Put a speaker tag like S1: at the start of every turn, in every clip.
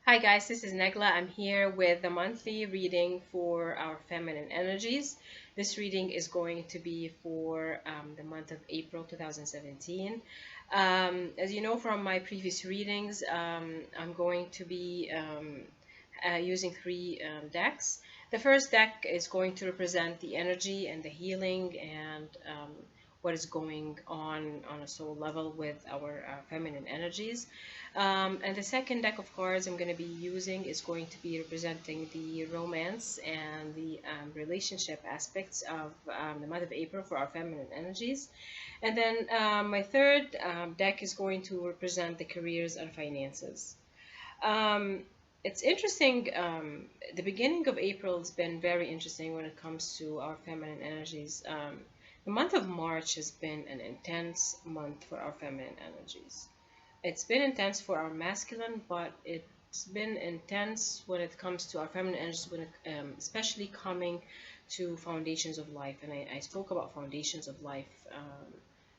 S1: Hi guys, this is Negla. I'm here with the monthly reading for our feminine energies. This reading is going to be for the month of April 2017. As you know from my previous readings, I'm going to be using three decks. The first deck is going to represent the energy and the healing and what is going on a soul level with our feminine energies. And the second deck of cards I'm going to be using is going to be representing the romance and the relationship aspects of the month of April for our feminine energies. And then my third deck is going to represent the careers and finances. Um, it's interesting. The beginning of April has been very interesting when it comes to our feminine energies. The month of March has been an intense month for our feminine energies. It's been intense for our masculine, but it's been intense when it comes to our feminine energies, especially coming to foundations of life. And I spoke about foundations of life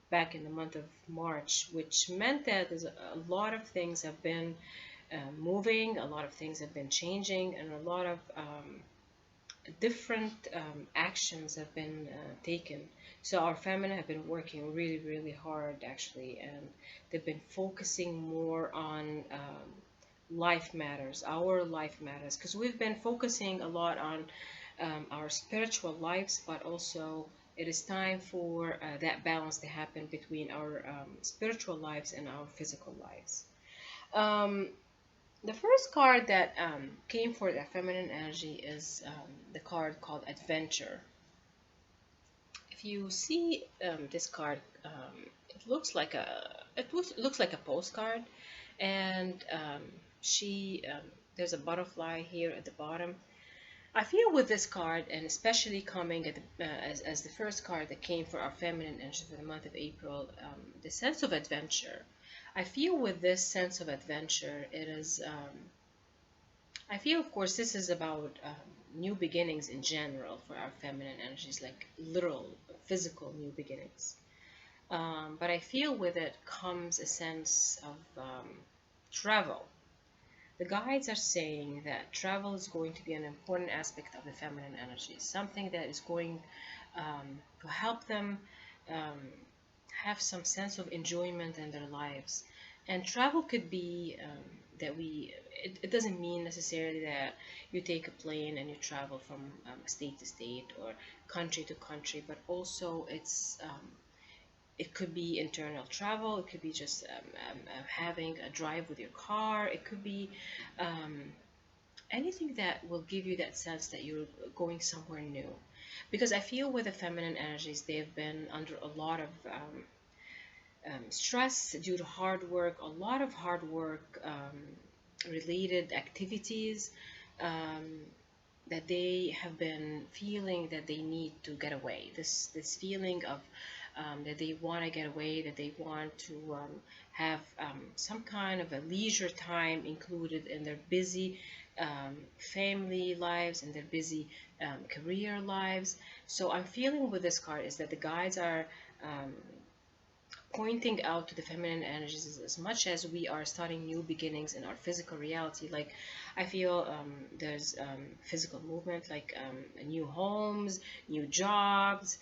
S1: back in the month of March, which meant that there's a lot of things have been moving, a lot of things have been changing, and a lot of different actions have been taken. So our feminine have been working really, really hard actually, and they've been focusing more on life matters, our life matters, because we've been focusing a lot on our spiritual lives, but also it is time for that balance to happen between our spiritual lives and our physical lives. Um, the first card that came for the feminine energy is the card called Adventure. If you see this card, it looks like looks like a postcard, and she there's a butterfly here at the bottom. I feel with this card, and especially coming as the first card that came for our feminine energy for the month of April, the sense of adventure. I feel with this sense of adventure, it is. I feel, of course, this is about new beginnings in general for our feminine energies, like literal, physical new beginnings. But I feel with it comes a sense of travel. The guides are saying that travel is going to be an important aspect of the feminine energy, something that is going to help them um, have some sense of enjoyment in their lives. And travel could be it doesn't mean necessarily that you take a plane and you travel from state to state or country to country, but also it could be internal travel. It could be just having a drive with your car. It could be um, anything that will give you that sense that you're going somewhere new. Because I feel with the feminine energies, they've been under a lot of stress due to hard work, a lot of hard work related activities um, that they have been feeling that they need to get away. This feeling of that they want to get away, that they want to have some kind of a leisure time included in their busy family lives and their busy career lives. So I'm feeling with this card is that the guides are um, pointing out to the feminine energies as much as we are starting new beginnings in our physical reality. Like I feel there's physical movement, like new homes, new jobs,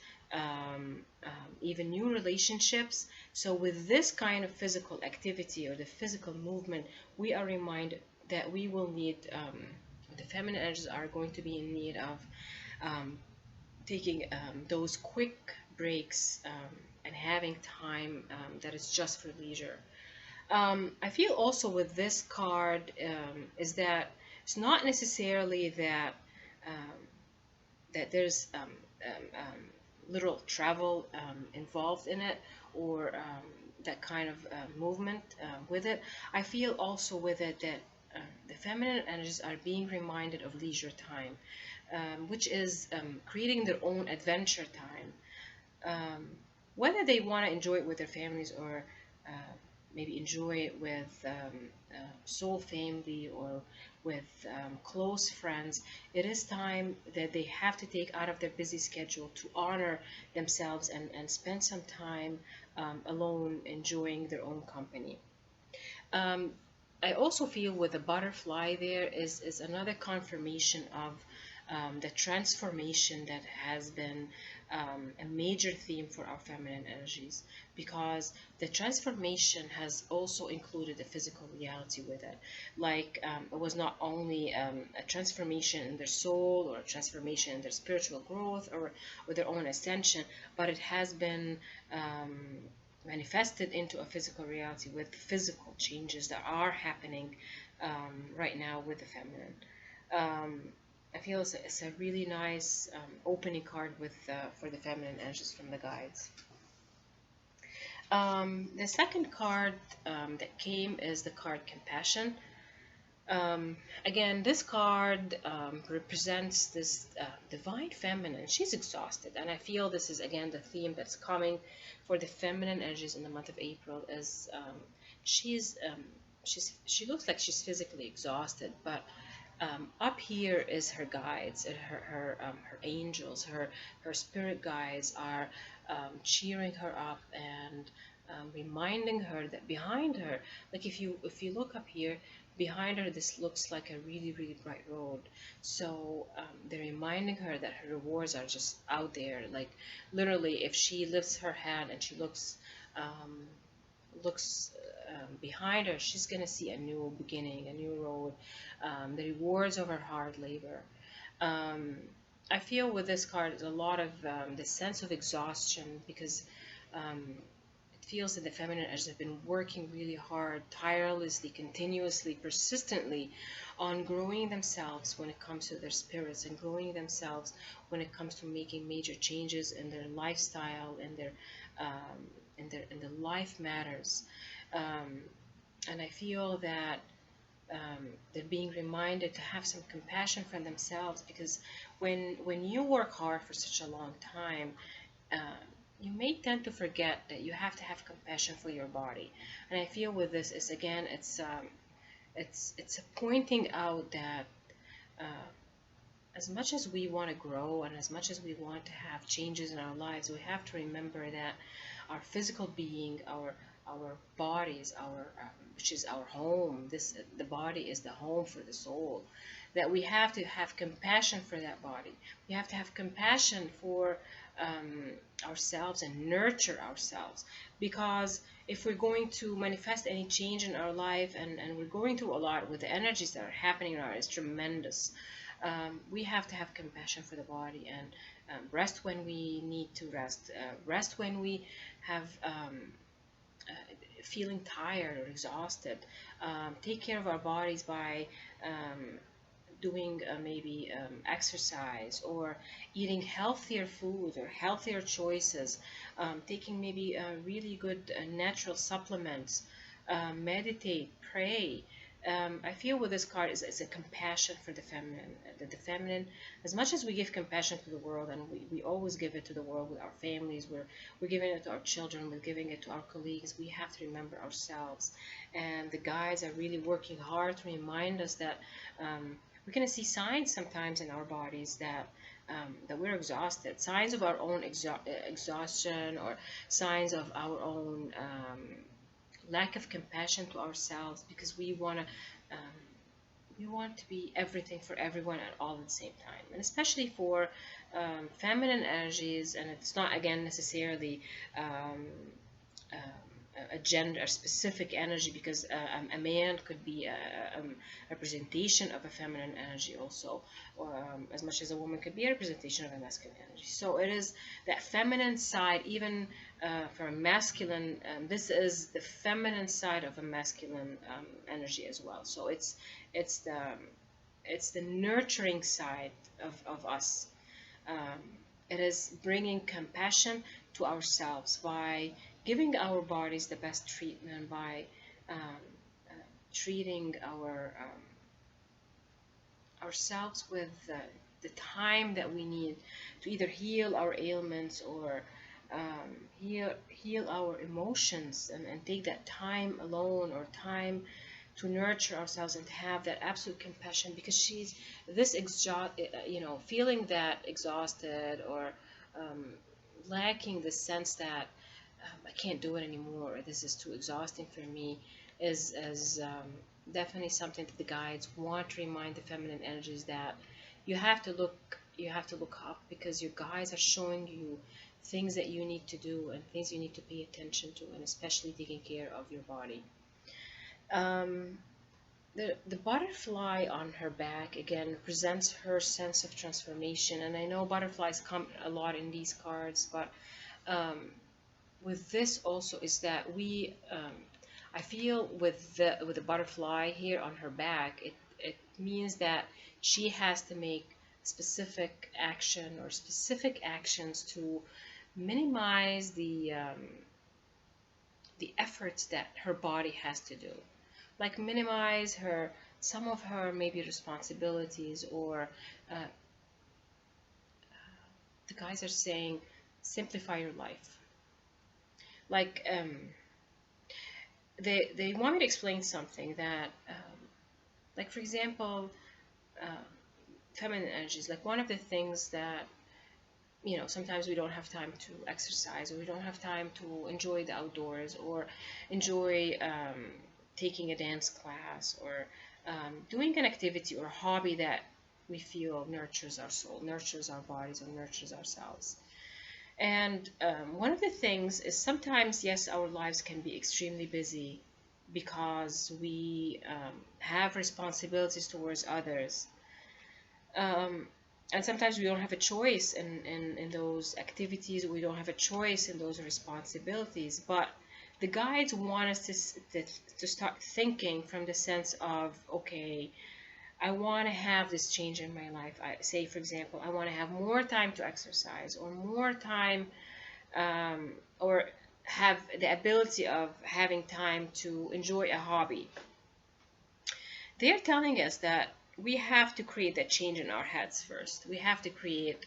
S1: even new relationships. So with this kind of physical activity or the physical movement, we are reminded that we will need the feminine energies are going to be in need of um, taking those quick breaks and having time that is just for leisure. I feel also with this card is that it's not necessarily that um, that there's literal travel involved in it or that kind of movement with it. I feel also with it that the feminine energies are being reminded of leisure time, which is creating their own adventure time. Um, whether they want to enjoy it with their families or uh, maybe enjoy it with soul family or with close friends, it is time that they have to take out of their busy schedule to honor themselves and spend some time alone enjoying their own company. Um, I also feel with the butterfly there is another confirmation of the transformation that has been a major theme for our feminine energies, because the transformation has also included the physical reality with it. Like it was not only a transformation in their soul or a transformation in their spiritual growth or their own ascension, but it has been manifested into a physical reality with physical changes that are happening right now with the feminine. Um, I feel it's a really nice opening card with for the feminine energies from the guides. The second card that came is the card Compassion. Again, this card represents this divine feminine. She's exhausted, and I feel this is again the theme that's coming for the feminine energies in the month of April. Is she's she looks like she's physically exhausted, but up here is her guides, her angels, her spirit guides are cheering her up and reminding her that behind her, like if you look up here, behind her this looks like a really bright road. So they're reminding her that her rewards are just out there. Like literally, if she lifts her hand and she um, looks behind her, she's gonna see a new beginning, a new road, the rewards of her hard labor. Um, I feel with this card is a lot of the sense of exhaustion, because it feels that the feminine energies have been working really hard, tirelessly, continuously, persistently on growing themselves when it comes to their spirits, and growing themselves when it comes to making major changes in their lifestyle and um, their life matters. Um, and I feel that they're being reminded to have some compassion for themselves, because when you work hard for such a long time, uh, you may tend to forget that you have to have compassion for your body. And I feel with this is again, it's pointing out that uh, as much as we want to grow and as much as we want to have changes in our lives, we have to remember that our physical being, our bodies, our which is our home. This the body is the home for the soul. That we have to have compassion for that body. We have to have compassion for um, ourselves and nurture ourselves, because if we're going to manifest any change in our life, and we're going through a lot with the energies that are happening now, it's tremendous. We have to have compassion for the body, and rest when we need to rest, rest when we have uh, feeling tired or exhausted. Take care of our bodies by doing maybe exercise, or eating healthier food or healthier choices, taking maybe really good natural supplements, meditate, pray. I feel with this card is a compassion for the feminine. The feminine, as much as we give compassion to the world, and we always give it to the world with our families, we're giving it to our children, we're giving it to our colleagues, we have to remember ourselves. And the guides are really working hard to remind us that we're going to see signs sometimes in our bodies that we're exhausted, signs of our own exhaustion, or signs of our own lack of compassion to ourselves, because we want to be everything for everyone at all at the same time, and especially for feminine energies. And it's not again necessarily um, a gender, a specific energy, because a man could be a representation of a feminine energy also, or as much as a woman could be a representation of a masculine energy. So it is that feminine side, even for a masculine, this is the feminine side of a masculine energy as well. So it's the it's the nurturing side of us. um, it is bringing compassion to ourselves by giving our bodies the best treatment, by um, uh, treating ourselves with the time that we need to either heal our ailments, or heal our emotions, and take that time alone, or time to nurture ourselves and to have that absolute compassion, because she's this feeling that exhausted, or um, lacking the sense that I can't do it anymore, or this is too exhausting for me, is as definitely something that the guides want to remind the feminine energies that you have to look up, because your guides are showing you things that you need to do and things you need to pay attention to, and especially taking care of your body. Um, the butterfly on her back again represents her sense of transformation, and I know butterflies come a lot in these cards, but um, with this also is that I feel with the butterfly here on her back, it means that she has to make specific action or specific actions to minimize the efforts that her body has to do, like minimize her some of her maybe responsibilities, or uh, the guys are saying simplify your life. Like they want me to explain something that like for example, uh, feminine energies, like one of the things that sometimes we don't have time to exercise, or we don't have time to enjoy the outdoors, or enjoy taking a dance class, or doing an activity or hobby that we feel nurtures our soul, nurtures our bodies, or nurtures ourselves. And one of the things is sometimes, yes, our lives can be extremely busy because we have responsibilities towards others. Um, and sometimes we don't have a choice in those activities. We don't have a choice in those responsibilities. But the guides want us to start thinking from the sense of, okay, I want to have this change in my life. I say, for example, I want to have more time to exercise, or more time, or have the ability of having time to enjoy a hobby. They're telling us that we have to create that change in our heads first. We have to create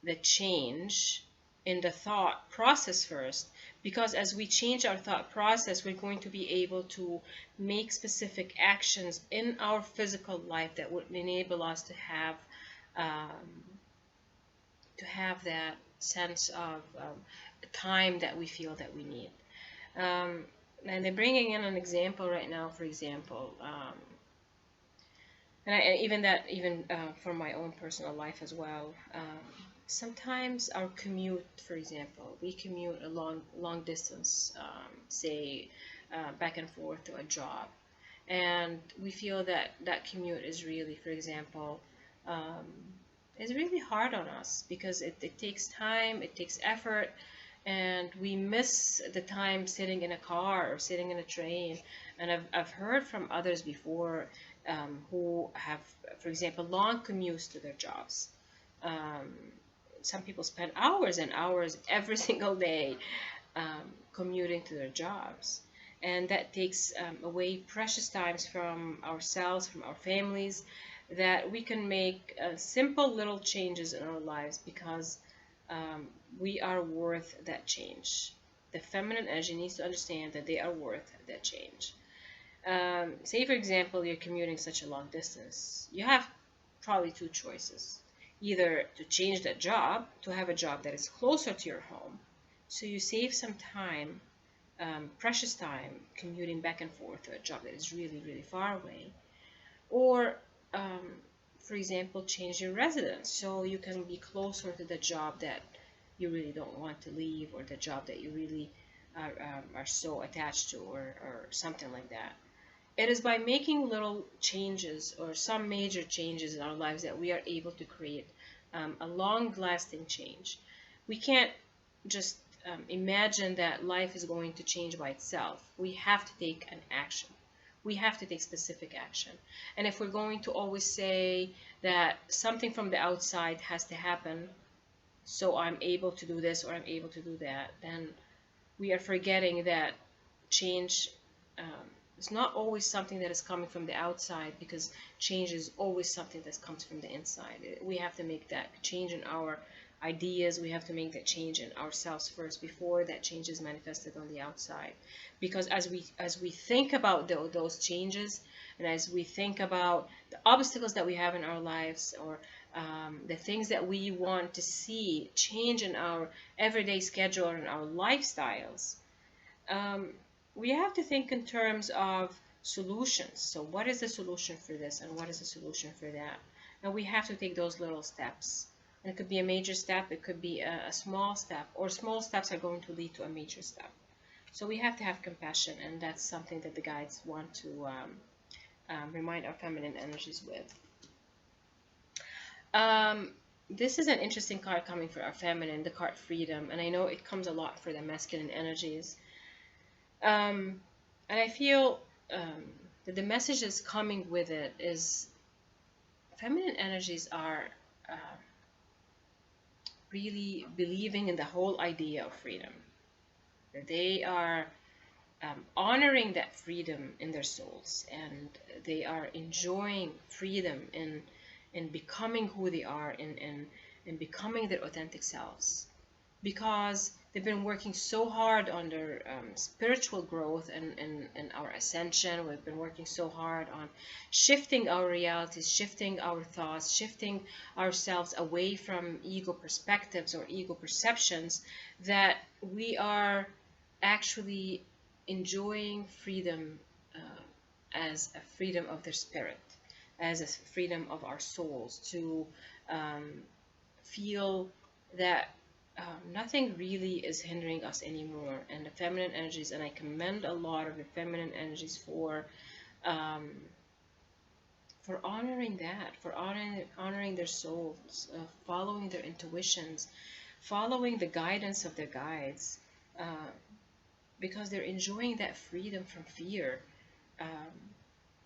S1: the change in the thought process first, because as we change our thought process, we're going to be able to make specific actions in our physical life that would enable us um, to have that sense of time that we feel that we need. Um, and they're bringing in an example right now, for example, and even that, even from my own personal life as well. Sometimes our commute, for example, we commute a long distance, say back and forth to a job, and we feel that that commute is really, for example, um, is really hard on us, because it takes time, it takes effort, and we miss the time sitting in a car or sitting in a train. And I've heard from others before, who have, for example, long commutes to their jobs. Um, some people spend hours and hours every single day commuting to their jobs. And that takes away precious times from ourselves, from our families, that we can make simple little changes in our lives, because um, we are worth that change. The feminine energy needs to understand that they are worth that change. Say, for example, you're commuting such a long distance. You have probably two choices: either to change that job, to have a job that is closer to your home, so you save some time, precious time, commuting back and forth to a job that is really, really far away, or um, for example, change your residence so you can be closer to the job that you really don't want to leave, or the job that you really are so attached to, or something like that. It is by making little changes or some major changes in our lives that we are able to create a long lasting change. We can't just imagine that life is going to change by itself. We have to take an action. We have to take specific action. And if we're going to always say that something from the outside has to happen, so I'm able to do this or I'm able to do that, then we are forgetting that change um, is not always something that is coming from the outside, because change is always something that comes from the inside. We have to make that change in our ideas. We have to make that change in ourselves first before that change is manifested on the outside. Because as we think about those changes, and as we think about the obstacles that we have in our lives, or the things that we want to see change in our everyday schedule and our lifestyles, um, we have to think in terms of solutions. So what is the solution for this and what is the solution for that? And we have to take those little steps. And it could be a major step, it could be a small step, or small steps are going to lead to a major step. So we have to have compassion, and that's something that the guides want to remind our feminine energies with. Um, this is an interesting card coming for our feminine, the card Freedom, and I know it comes a lot for the masculine energies. And I feel that the message that's coming with it is feminine energies are uh, really believing in the whole idea of freedom. That they are honoring that freedom in their souls, and they are enjoying freedom in becoming who they are, in becoming their authentic selves, because they've been working so hard on their spiritual growth and our ascension. We've been working so hard on shifting our realities, shifting our thoughts, shifting ourselves away from ego perspectives or ego perceptions, that we are actually enjoying freedom as a freedom of their spirit, as a freedom of our souls, to um, feel that nothing really is hindering us anymore. And the feminine energies, and I commend a lot of the feminine energies um, for honoring that, for honoring their souls, following their intuitions, following the guidance of their guides, uh, because they're enjoying that freedom from fear. Um,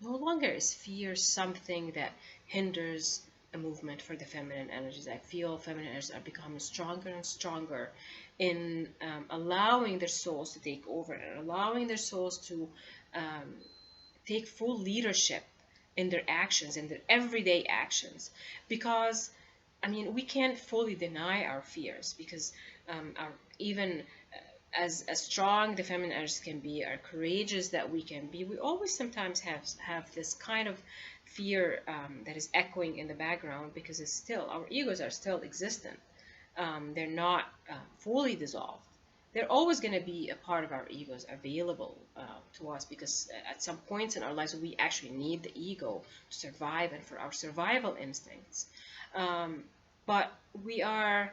S1: no longer is fear something that hinders a movement for the feminine energies. I feel feminine energies are becoming stronger and stronger in allowing their souls to take over and allowing their souls to um, take full leadership in their actions, in their everyday actions. Because, I mean, we can't fully deny our fears, because our even as strong the feminine energies can be, or courageous that we can be, we always sometimes have this kind of fear that is echoing in the background, because it's still, our egos are still existent. They're not fully dissolved. They're always going to be a part of our egos available to us, because at some points in our lives we actually need the ego to survive and for our survival instincts. Um, but we are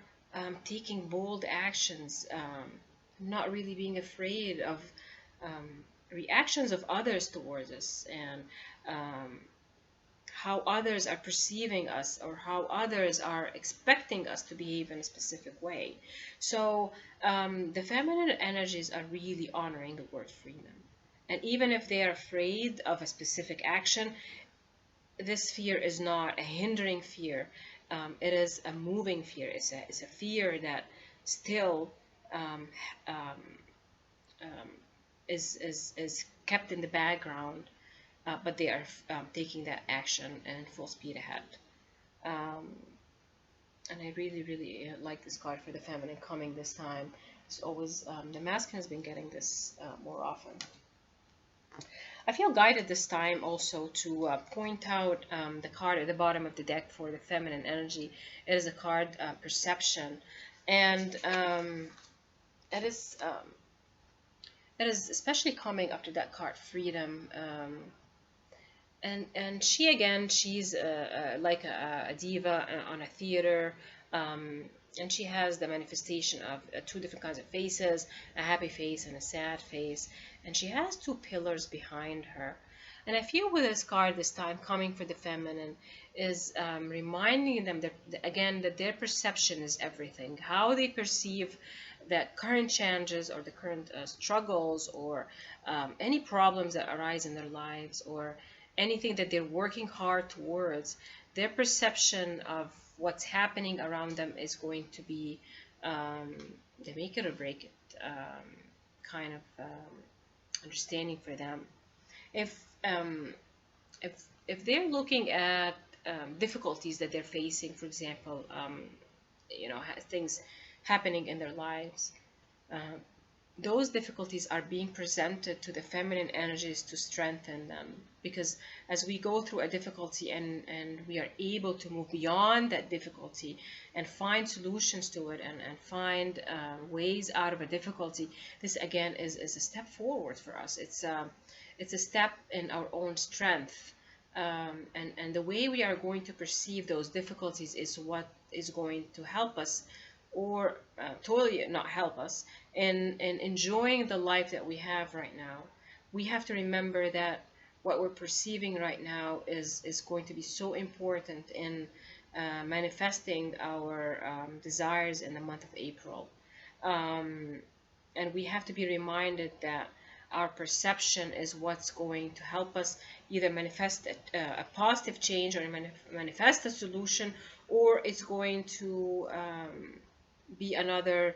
S1: taking bold actions, not really being afraid of um, reactions of others towards us, and um, how others are perceiving us, or how others are expecting us to behave in a specific way. So the feminine energies are really honoring the word freedom. And even if they are afraid of a specific action, this fear is not a hindering fear. It is a moving fear. It's a fear that still um, um, um, is kept in the background, but they are taking that action and full speed ahead. Um, and I really, really like this card for the feminine coming this time. It's always the masculine has been getting this more often. I feel guided this time also to point out the card at the bottom of the deck for the feminine energy. It is a card Perception, and it is um, it is especially coming up to that card Freedom. And she, again, she's like a diva on a theater, um, and she has the manifestation of two different kinds of faces, a happy face and a sad face, and she has two pillars behind her. And I feel with this card this time coming for the feminine is reminding them that, again, that their perception is everything. How they perceive that current challenges, or the current struggles, or any problems that arise in their lives, or anything that they're working hard towards, their perception of what's happening around them is going to be the make it or break it kind of understanding for them. If um, if they're looking at difficulties that they're facing, for example, things happening in their lives, uh, those difficulties are being presented to the feminine energies to strengthen them, because as we go through a difficulty, and we are able to move beyond that difficulty and find solutions to it, and find ways out of a difficulty, this again is a step forward for us. it's a step in our own strength. And the way we are going to perceive those difficulties is what is going to help us, or totally not help us, in enjoying the life that we have right now. We have to remember that what we're perceiving right now is going to be so important in manifesting our desires in the month of April. Um, and we have to be reminded that our perception is what's going to help us either manifest a positive change, or manifest a solution, or it's going to be another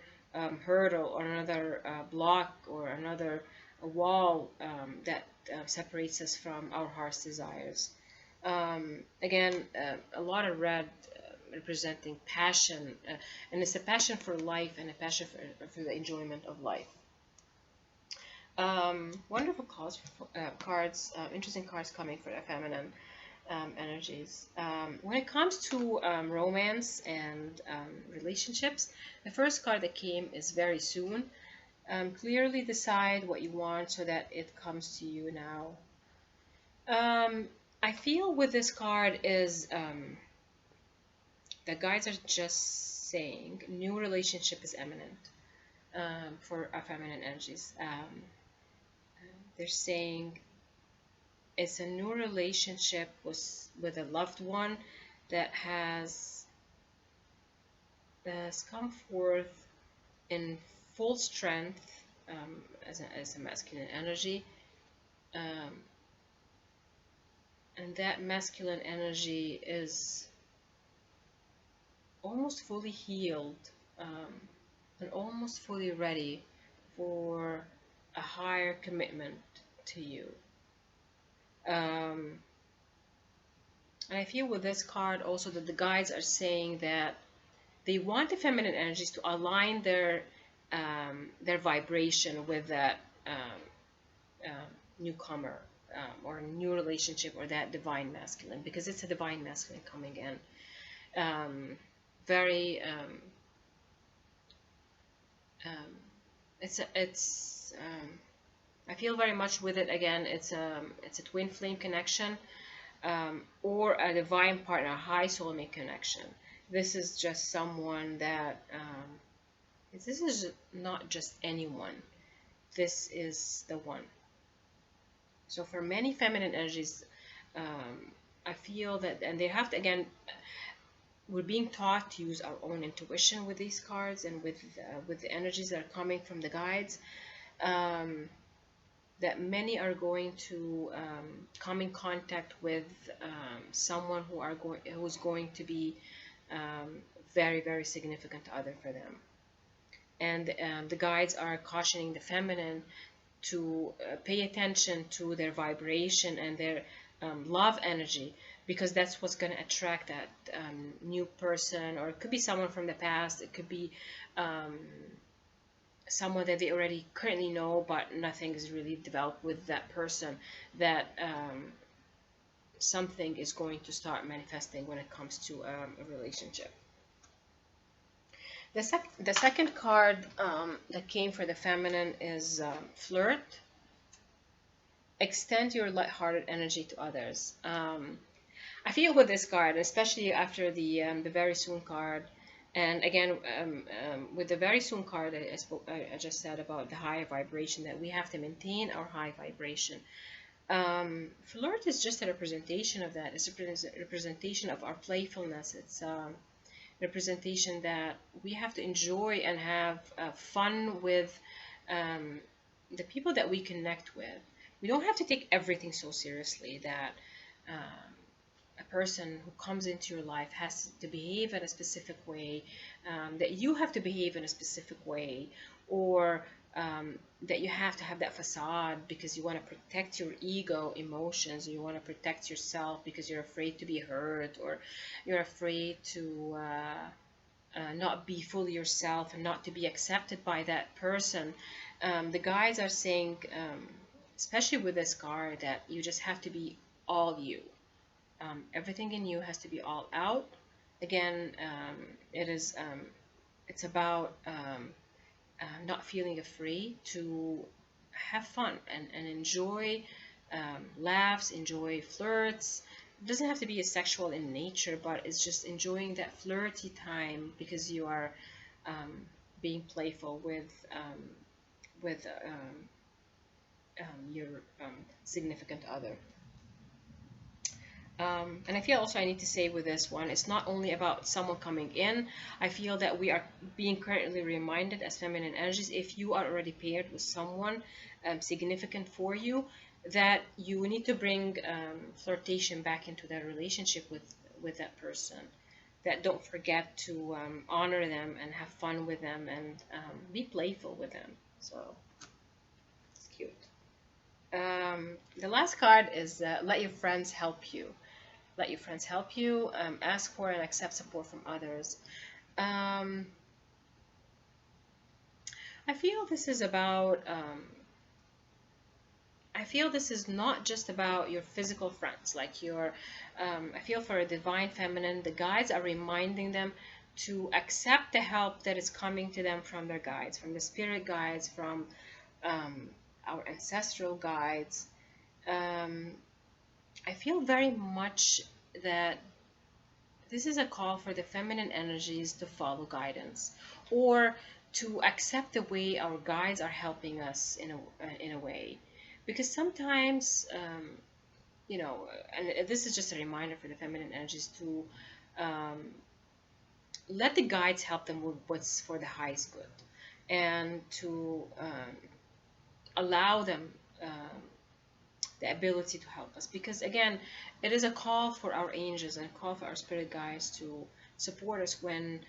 S1: hurdle, or another block, or another wall that separates us from our heart's desires. Again, a lot of red representing passion, and it's a passion for life and a passion for the enjoyment of life. Wonderful cards, interesting cards coming for the feminine energies. When it comes to romance and relationships, the first card that came is very soon. Clearly decide what you want so that it comes to you now. I feel with this card is the guides are just saying new relationship is imminent for our feminine energies. They're saying it's a new relationship with a loved one that has come forth in full strength as a masculine energy, um, and that masculine energy is almost fully healed, and almost fully ready for a higher commitment to you. And I feel with this card also that the guides are saying that they want the feminine energies to align their vibration with that newcomer, or new relationship, or that divine masculine, because it's a divine masculine coming in. Very it's I feel very much with it. Again, it's a twin flame connection, or a divine partner, a high soulmate connection. This is just someone that this is not just anyone. This is the one. So for many feminine energies, I feel that, and they have to, again, we're being taught to use our own intuition with these cards, and with the energies that are coming from the guides. That many are going to come in contact with someone who's going to be very, very significant other for them. And the guides are cautioning the feminine to pay attention to their vibration and their love energy, because that's what's going to attract that new person, or it could be someone from the past, it could be someone that they already currently know, but nothing is really developed with that person, that something is going to start manifesting when it comes to a relationship. The second card that came for the feminine is flirt. Extend your light-hearted energy to others. I feel with this card, especially after the very soon card, and again with the very soon card, I just said about the high vibration, that we have to maintain our high vibration. Flirt is just a representation of that. It's a representation of our playfulness. It's representation that we have to enjoy and have fun with the people that we connect with. We don't have to take everything so seriously that a person who comes into your life has to behave in a specific way, that you have to behave in a specific way, or that you have to have that facade because you want to protect your ego emotions, you want to protect yourself because you're afraid to be hurt, or you're afraid to not be fully yourself and not to be accepted by that person. The guides are saying, especially with this card, that you just have to be all you. Everything in you has to be all out. Again, it's about not feeling afraid to have fun and enjoy laughs, enjoy flirts. It doesn't have to be a sexual in nature, but it's just enjoying that flirty time because you are um, being playful with your significant other. And I feel also I need to say with this one, it's not only about someone coming in. I feel that we are being currently reminded as feminine energies, if you are already paired with someone significant for you, that you need to bring flirtation back into that relationship with that person. That don't forget to honor them and have fun with them and be playful with them. So it's cute. The last card is let your friends help you. Let your friends help you. Ask for and accept support from others. Um, I feel this is about. I feel this is not just about your physical friends, like your. I feel for a divine feminine, the guides are reminding them to accept the help that is coming to them from their guides, from the spirit guides, from um, our ancestral guides. Um, I feel very much that this is a call for the feminine energies to follow guidance or to accept the way our guides are helping us in a way. Because sometimes, and this is just a reminder for the feminine energies to um, let the guides help them with what's for the highest good and to allow them the ability to help us, because again it is a call for our angels and a call for our spirit guides to support us when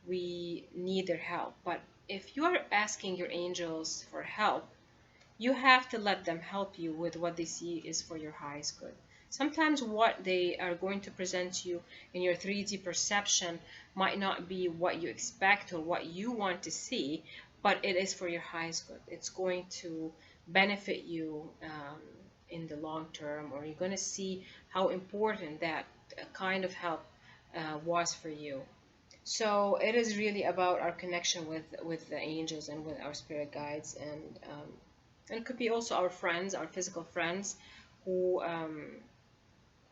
S1: we need their help. But if you are asking your angels for help, you have to let them help you with what they see is for your highest good. Sometimes what they are going to present to you in your 3D perception might not be what you expect or what you want to see, but it is for your highest good. It's going to benefit you in the long term, or you're going to see how important that kind of help was for you. So it is really about our connection with the angels and with our spirit guides, and it could be also our friends, our physical friends, who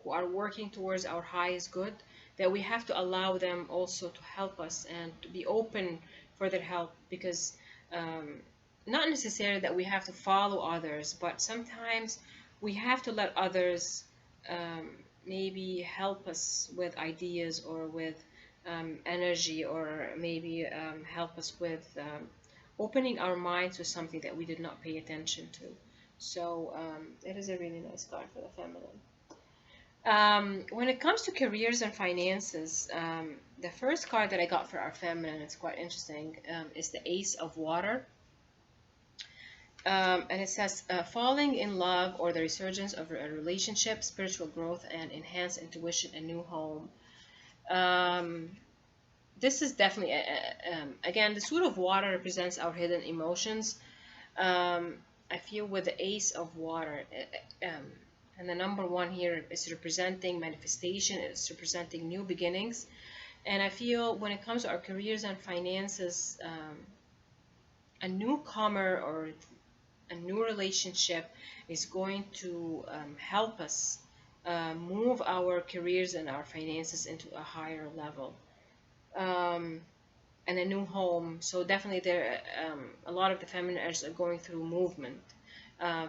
S1: who are working towards our highest good. That we have to allow them also to help us and to be open for their help, because um, not necessarily that we have to follow others, but sometimes we have to let others um, maybe help us with ideas or with energy, or maybe help us with opening our minds to something that we did not pay attention to. So it is a really nice card for the feminine. When it comes to careers and finances, the first card that I got for our feminine, it's quite interesting, is the Ace of Water. And it says, falling in love or the resurgence of a relationship, spiritual growth, and enhanced intuition, a new home. This is definitely, again, the Suit of Water represents our hidden emotions. I feel with the Ace of Water, and the number one here is representing manifestation, it's representing new beginnings. And I feel when it comes to our careers and finances, a newcomer or a new relationship is going to help us move our careers and our finances into a higher level. Um, and a new home. So definitely there, a lot of the feminine energies are going through movement,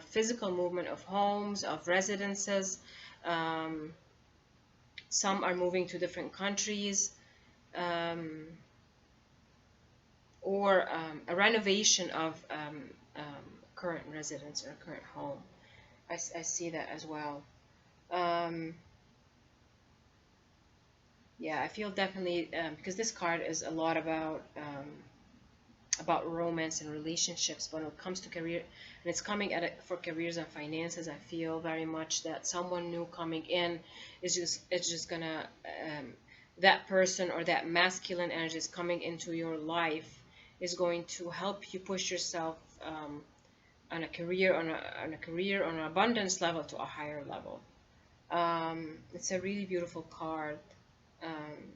S1: physical movement of homes, of residences. Um, some are moving to different countries, um, or a renovation of current residence or current home. I see that as well. Um, yeah, I feel definitely because this card is a lot about romance and relationships. But when it comes to career, and it's coming at it for careers and finances, I feel very much that someone new coming in is just gonna that person or that masculine energy is coming into your life is going to help you push yourself on a career, on an abundance level to a higher level. It's a really beautiful card. Um,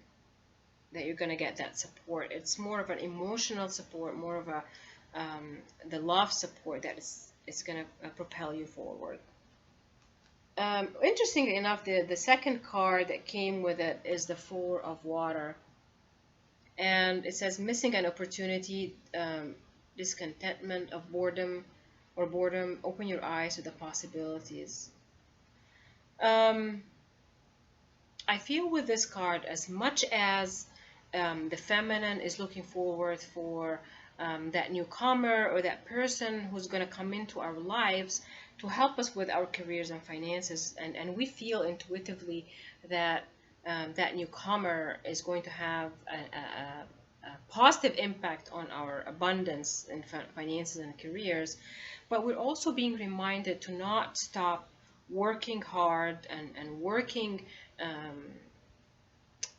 S1: that you're going to get that support. It's more of an emotional support, more of a the love support that is going to propel you forward. Interestingly enough, the second card that came with it is the Four of Water. And it says missing an opportunity, discontentment of boredom. Open your eyes to the possibilities. Um, I feel with this card, as much as the feminine is looking forward for that newcomer or that person who's going to come into our lives to help us with our careers and finances, and we feel intuitively that that newcomer is going to have a positive impact on our abundance in finances and careers, but we're also being reminded to not stop working hard and working um,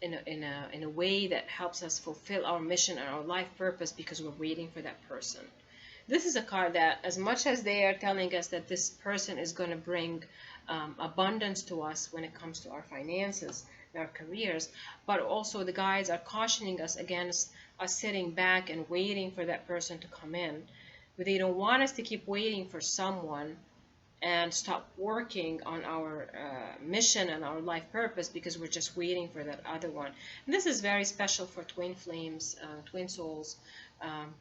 S1: in a way that helps us fulfill our mission and our life purpose because we're waiting for that person. This is a card that, as much as they are telling us that this person is going to bring abundance to us when it comes to our finances and our careers, but also the guides are cautioning us against us sitting back and waiting for that person to come in. They don't want us to keep waiting for someone and stop working on our mission and our life purpose because we're just waiting for that other one. And this is very special for Twin Flames, Twin Souls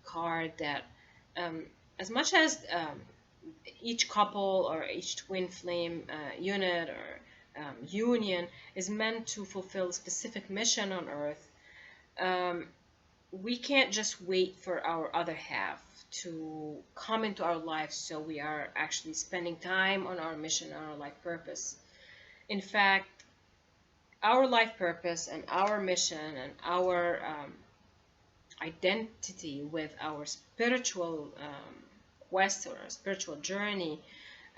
S1: card that um, as much as each couple or each twin flame unit or union is meant to fulfill a specific mission on Earth, um, we can't just wait for our other half to come into our lives so we are actually spending time on our mission and our life purpose. In fact, our life purpose and our mission and our identity with our spiritual quest or our spiritual journey,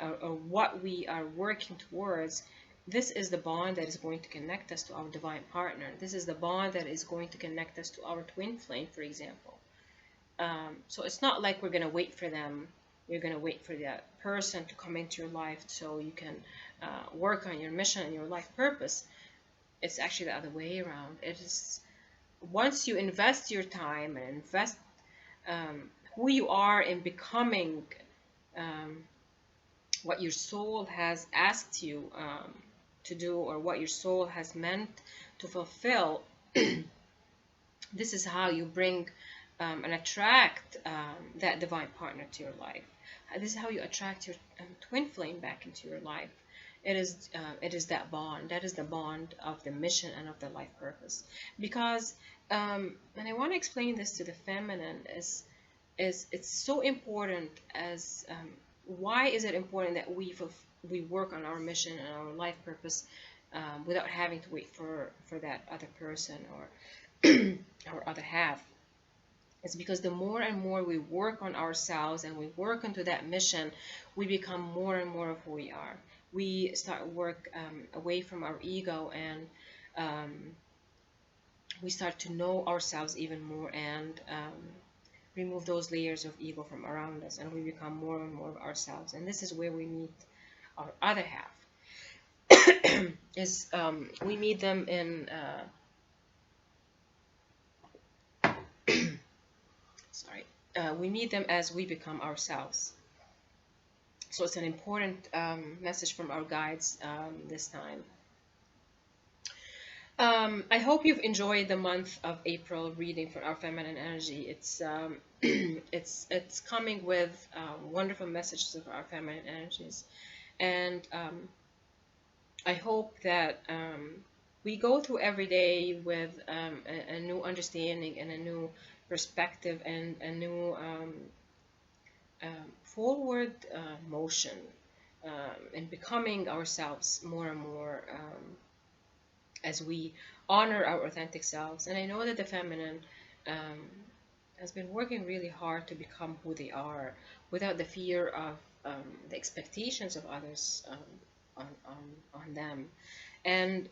S1: or what we are working towards, this is the bond that is going to connect us to our divine partner. This is the bond that is going to connect us to our twin flame, for example. So it's not like we're going to wait for them. You're going to wait for that person to come into your life so you can work on your mission and your life purpose. It's actually the other way around. It is once you invest your time and invest who you are in becoming um, what your soul has asked you to do, or what your soul has meant to fulfill, this is how you bring and attract that divine partner to your life. This is how you attract your twin flame back into your life. It is that bond. That is the bond of the mission and of the life purpose. Because and I want to explain this to the feminine is it's so important as why is it important that we work on our mission and our life purpose without having to wait for that other person or our other half. It's because the more and more we work on ourselves and we work into that mission, we become more and more of who we are. We start work away from our ego, and we start to know ourselves even more, and remove those layers of ego from around us, and we become more and more of ourselves. And this is where we meet our other half. Is we meet them in sorry, we meet them as we become ourselves. So it's an important message from our guides this time. I hope you've enjoyed the month of April reading for our feminine energy. It's it's coming with wonderful messages of our feminine energies, and I hope that we go through every day with a new understanding and a new perspective and a new forward motion in becoming ourselves more and more as we honor our authentic selves. And I know that the feminine um, has been working really hard to become who they are without the fear of the expectations of others on them. And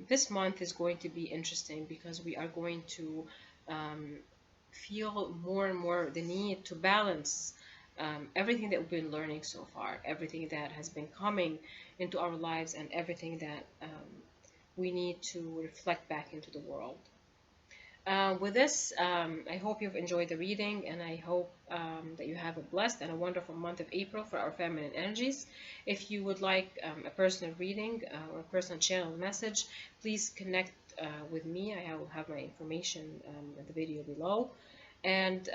S1: this month is going to be interesting because we are going to um, feel more and more the need to balance everything that we've been learning so far, everything that has been coming into our lives, and everything that we need to reflect back into the world. With this, I hope you've enjoyed the reading, and I hope that you have a blessed and a wonderful month of April for our feminine energies. If you would like a personal reading or a personal channel message, please connect with me. I will have my information in the video below. And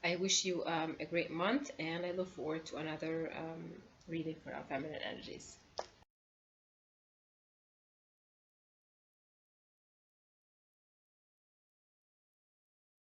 S1: I wish you a great month, and I look forward to another reading for our feminine energies.